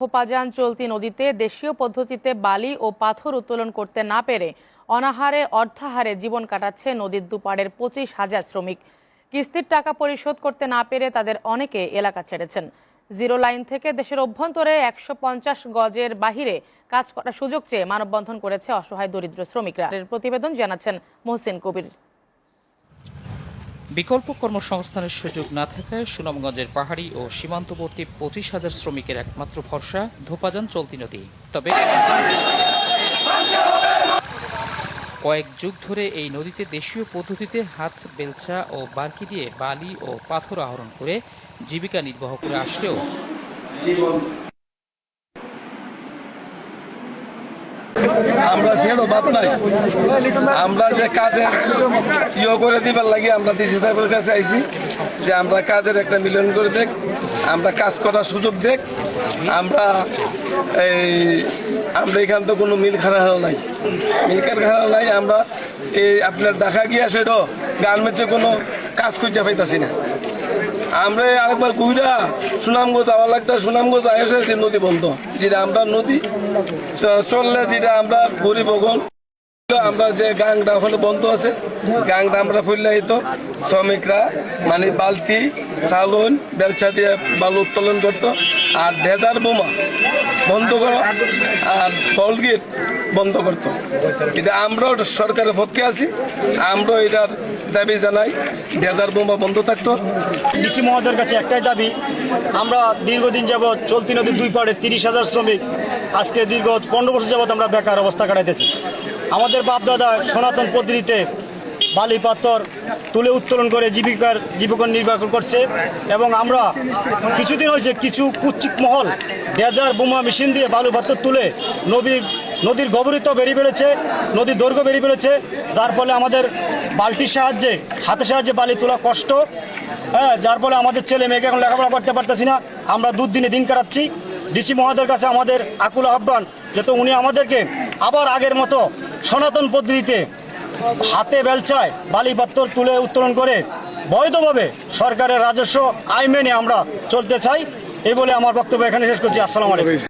খোপাজান চলতি নদীতে দেশীয় পদ্ধতিতে বালি ও পাথর উত্তোলন করতে না পেরে অনাহারে অর্ধাহারে জীবন কাটাচ্ছে নদীর দুপাড়ের ২৫,০০০ শ্রমিক। কিস্তির টাকা পরিশোধ করতে না পেরে তাদের অনেকে এলাকা ছেড়েছেন। জিরো লাইন থেকে দেশের অভ্যন্তরে ১৫০ গজের বাহিরে কাজ করার সুযোগ চেয়ে মানববন্ধন করেছে অসহায় দরিদ্র শ্রমিকরা। প্রতিবেদন জানাচ্ছেন মহসিন কবির। বিকল্প কর্মসংস্থানের সুযোগ না থাকায় সুনামগঞ্জের পাহাড়ি ও সীমান্তবর্তী ২৫,০০০ শ্রমিকের একমাত্র ভরসা ধোপাজান চলতি নদী। তবে কয়েক যুগ ধরে এই নদীতে দেশীয় পদ্ধতিতে হাত বেলচা ও বালকি দিয়ে বালি ও পাথর আহরণ করে জীবিকা নির্বাহ করে আসলেও আমরা ফেরো বাপ নাই। আমরা যে কাজে করে দিবার লাগে আমরা ডিসি সাহেবের কাছে আইছি যে আমরা কাজের একটা মিলন করে দেখ, আমরা কাজ করার সুযোগ দেখ। আমরা এখান তো কোনো মিল কারখানা নাই, আমরা এই আপনার ঢাকা গিয়া সেটা গার্মেন্টসে কোনো কাজ খুঁজে পাইতাছি না। আমরা আরেকবার কুইরা সুনামগঞ্জ যাওয়া লাগতো, সুনামগঞ্জ আসে নদী বন্ধ, যেটা আমরা নদী চললে যেটা আমরা পরিবহন আমরা যে গাংটা ওখানে বন্ধ আছে, গাংটা আমরা ফুললে হইতো শ্রমিকরা মানে বালতি চালন ব্যবসা দিয়ে বালু উত্তোলন করতো, আর ডেজার বোমা বন্ধ করো আর বলগেট বন্ধ করতো। এটা আমরাও সরকারের পক্ষে আছি, আমরাও এটার দাবি জানাই ডেজার বোমা বন্ধ থাকতো। ডিসি মহোদয়ের কাছে একটাই দাবি, আমরা দীর্ঘদিন যাবৎ চলতি নদীর দুই পাড়ে ৩০,০০০ শ্রমিক আজকে দীর্ঘ ১৫ বছর যাবৎ আমরা বেকার অবস্থা কাটাইতেছি। আমাদের বাপদাদা সনাতন পদ্ধতিতে বালি পাথর তুলে উত্তোলন করে জীবিকা নির্বাহ করছে, এবং আমরা কিছুদিন হয়েছে কিছু কুৎসিত মহল ডেজার বোমা মেশিন দিয়ে বালু পাথর তুলে নদীর গভীরত্ব বেরিয়ে ফেলেছে, নদীর দৈর্ঘ্য বেরিয়ে ফেলেছে, যার ফলে আমাদের বালতির সাহায্যে হাতের সাহায্যে বালি তোলা কষ্ট। যার ফলে আমাদের ছেলে মেয়েকে এখন লেখাপড়া করতে পারতেছি না, আমরা দুদিনে দিন কাটাচ্ছি। ডিসি মহোদয়ের কাছে আমাদের আকুল আহ্বান, যেহেতু উনি আমাদেরকে আবার আগের মতো সনাতন পদ্ধতিতে হাতে বেলচায় বালি পাথর তুলে উত্তোলন করে বৈধভাবে সরকারের রাজস্ব আয় মেনে আমরা চলতে চাই। এই বলে আমার বক্তব্য এখানে শেষ করছি। আসসালামু আলাইকুম।